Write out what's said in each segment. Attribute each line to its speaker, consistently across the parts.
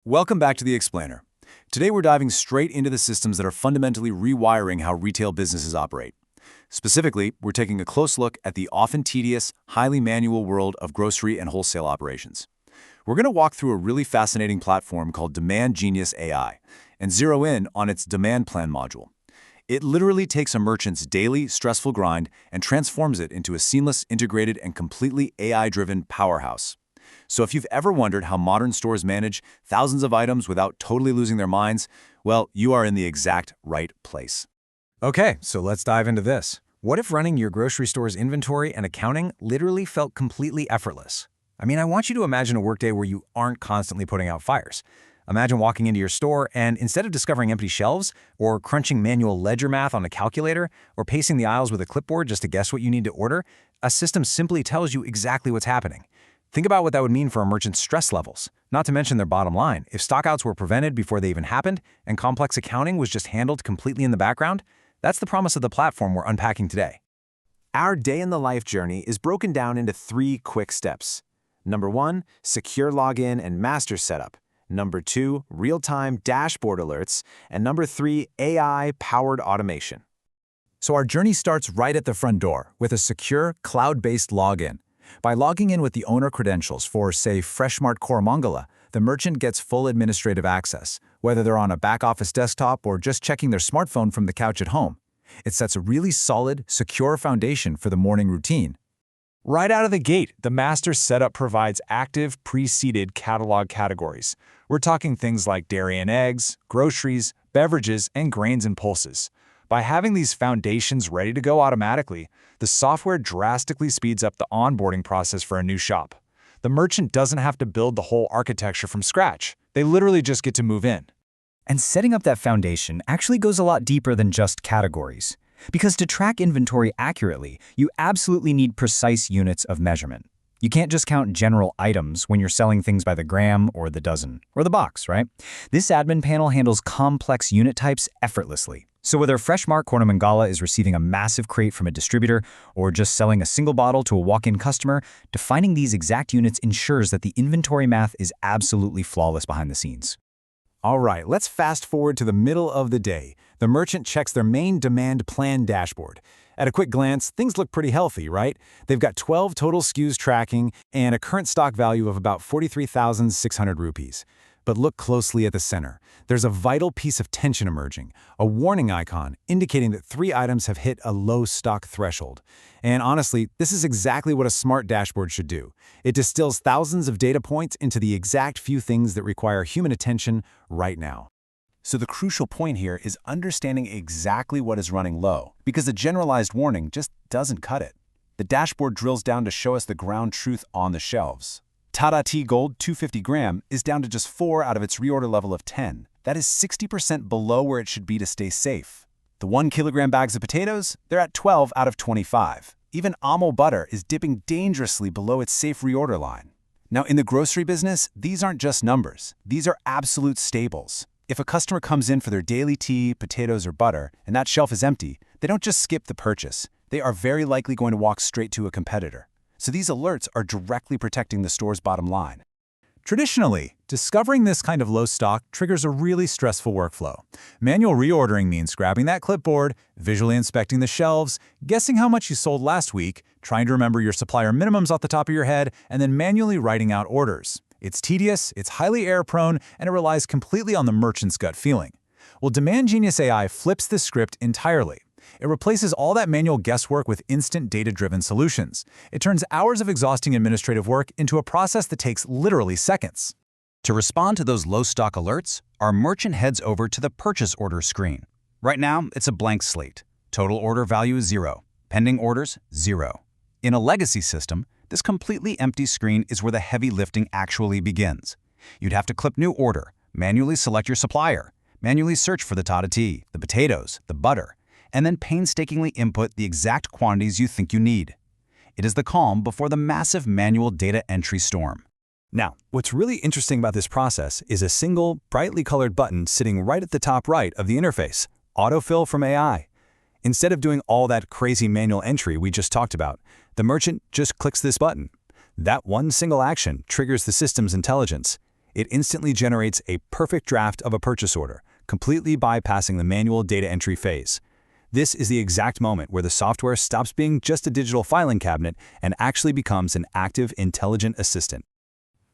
Speaker 1: Welcome back to The Explainer. Today we're diving straight into the systems that are fundamentally rewiring how retail businesses operate. Specifically, we're taking a close look at the often tedious, highly manual world of grocery and wholesale operations. We're going to walk through a really fascinating platform called DemandGenius AI and zero in on its demand plan module. It literally takes a merchant's daily, stressful grind and transforms it into a seamless, integrated, and completely AI-driven powerhouse. So if you've ever wondered how modern stores manage thousands of items without totally losing their minds, well, you are in the exact right place.
Speaker 2: Okay, so let's dive into this. What if running your grocery store's inventory and accounting literally felt completely effortless? I want you to imagine a workday where you aren't constantly putting out fires. Imagine walking into your store and instead of discovering empty shelves, or crunching manual ledger math on a calculator, or pacing the aisles with a clipboard just to guess what you need to order, a system simply tells you exactly what's happening. Think about what that would mean for a merchant's stress levels, not to mention their bottom line. If stockouts were prevented before they even happened, and complex accounting was just handled completely in the background, that's the promise of the platform we're unpacking today.
Speaker 3: Our day-in-the-life journey is broken down into 3 quick steps. Number 1, secure login and master setup. Number 2, real-time dashboard alerts. And number 3, AI-powered automation.
Speaker 1: So our journey starts right at the front door with a secure, cloud-based login. By logging in with the owner credentials for, say, Freshmart Koramangala, the merchant gets full administrative access, whether they're on a back-office desktop or just checking their smartphone from the couch at home. It sets a really solid, secure foundation for the morning routine.
Speaker 4: Right out of the gate, the master setup provides active, pre-seeded catalog categories. We're talking things like dairy and eggs, groceries, beverages, and grains and pulses. By having these foundations ready to go automatically, the software drastically speeds up the onboarding process for a new shop. The merchant doesn't have to build the whole architecture from scratch. They literally just get to move in.
Speaker 2: And setting up that foundation actually goes a lot deeper than just categories. Because to track inventory accurately, you absolutely need precise units of measurement. You can't just count general items when you're selling things by the gram or the dozen, or the box, right? This admin panel handles complex unit types effortlessly. So whether Freshmart Koramangala is receiving a massive crate from a distributor or just selling a single bottle to a walk-in customer, defining these exact units ensures that the inventory math is absolutely flawless behind the scenes.
Speaker 1: All right, let's fast forward to the middle of the day. The merchant checks their main demand plan dashboard. At a quick glance, things look pretty healthy, right? They've got 12 total SKUs tracking and a current stock value of about 43,600 rupees. But look closely at the center. There's a vital piece of tension emerging, a warning icon indicating that 3 items have hit a low stock threshold. And honestly, this is exactly what a smart dashboard should do. It distills thousands of data points into the exact few things that require human attention right now. So the crucial point here is understanding exactly what is running low, because a generalized warning just doesn't cut it. The dashboard drills down to show us the ground truth on the shelves. Tata Tea Gold 250 gram is down to just 4 out of its reorder level of 10. That is 60% below where it should be to stay safe. The 1 kilogram bags of potatoes, they're at 12 out of 25. Even Amul butter is dipping dangerously below its safe reorder line. Now, in the grocery business, these aren't just numbers. These are absolute staples. If a customer comes in for their daily tea, potatoes, or butter, and that shelf is empty, they don't just skip the purchase. They are very likely going to walk straight to a competitor. So these alerts are directly protecting the store's bottom line. Traditionally, discovering this kind of low stock triggers a really stressful workflow. Manual reordering means grabbing that clipboard, visually inspecting the shelves, guessing how much you sold last week, trying to remember your supplier minimums off the top of your head, and then manually writing out orders. It's tedious, it's highly error-prone, and it relies completely on the merchant's gut feeling. Well, DemandGenius AI flips the script entirely. It replaces all that manual guesswork with instant data-driven solutions. It turns hours of exhausting administrative work into a process that takes literally seconds.
Speaker 5: To respond to those low stock alerts, our merchant heads over to the purchase order screen. Right now, it's a blank slate. Total order value is 0. Pending orders, 0. In a legacy system, this completely empty screen is where the heavy lifting actually begins. You'd have to clip new order, manually select your supplier, manually search for the Tata tea, the potatoes, the butter, and then painstakingly input the exact quantities you think you need. It is the calm before the massive manual data entry storm.
Speaker 1: Now, what's really interesting about this process is a single, brightly colored button sitting right at the top right of the interface, Autofill from AI. Instead of doing all that crazy manual entry we just talked about, the merchant just clicks this button. That one single action triggers the system's intelligence.
Speaker 2: It instantly generates a perfect draft of a purchase order, completely bypassing the manual data entry phase. This is the exact moment where the software stops being just a digital filing cabinet and actually becomes an active, intelligent assistant.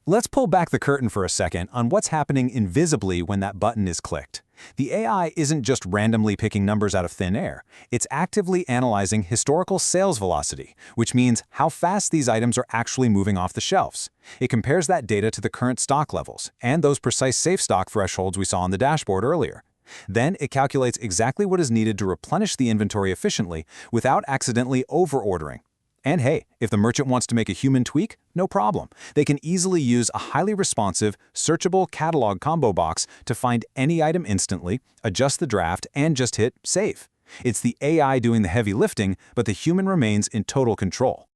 Speaker 2: Let's pull back the curtain for a second on what's happening invisibly when that button is clicked. The AI isn't just randomly picking numbers out of thin air. It's actively analyzing historical sales velocity, which means how fast these items are actually moving off the shelves. It compares that data to the current stock levels and those precise safe stock thresholds we saw on the dashboard earlier. Then it calculates exactly what is needed to replenish the inventory efficiently without accidentally over-ordering. And hey, if the merchant wants to make a human tweak, no problem. They can easily use a highly responsive, searchable catalog combo box to find any item instantly, adjust the draft, and just hit Save. It's the AI doing the heavy lifting, but the human remains in total control.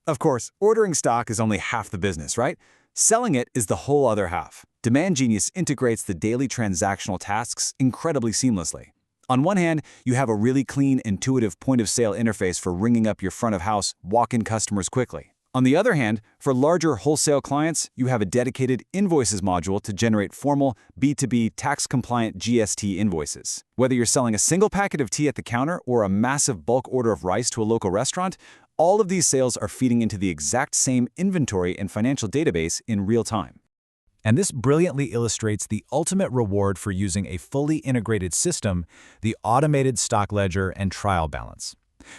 Speaker 2: Of course, ordering stock is only half the business, right? Selling it is the whole other half. DemandGenius integrates the daily transactional tasks incredibly seamlessly. On one hand, you have a really clean, intuitive point-of-sale interface for ringing up your front-of-house, walk-in customers quickly. On the other hand, for larger wholesale clients, you have a dedicated invoices module to generate formal, B2B tax-compliant GST invoices. Whether you're selling a single packet of tea at the counter or a massive bulk order of rice to a local restaurant, all of these sales are feeding into the exact same inventory and financial database in real time.
Speaker 4: And this brilliantly illustrates the ultimate reward for using a fully integrated system, the automated stock ledger and trial balance.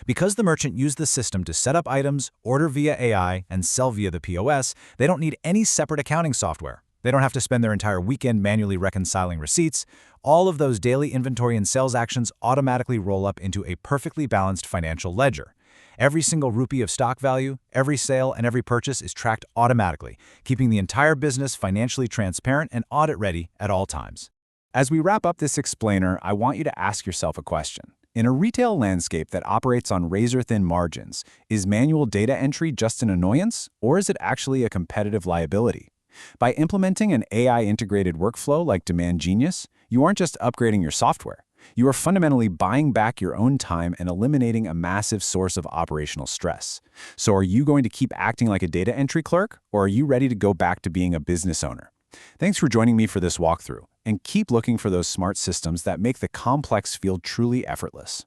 Speaker 4: Because the merchant used the system to set up items, order via AI, and sell via the POS, they don't need any separate accounting software. They don't have to spend their entire weekend manually reconciling receipts. All of those daily inventory and sales actions automatically roll up into a perfectly balanced financial ledger. Every single rupee of stock value, every sale, and every purchase is tracked automatically, keeping the entire business financially transparent and audit-ready at all times. As we wrap up this explainer, I want you to ask yourself a question. In a retail landscape that operates on razor-thin margins, is manual data entry just an annoyance, or is it actually a competitive liability? By implementing an AI-integrated workflow like DemandGenius, you aren't just upgrading your software. You are fundamentally buying back your own time and eliminating a massive source of operational stress. So are you going to keep acting like a data entry clerk, or are you ready to go back to being a business owner? Thanks for joining me for this walkthrough, and keep looking for those smart systems that make the complex feel truly effortless.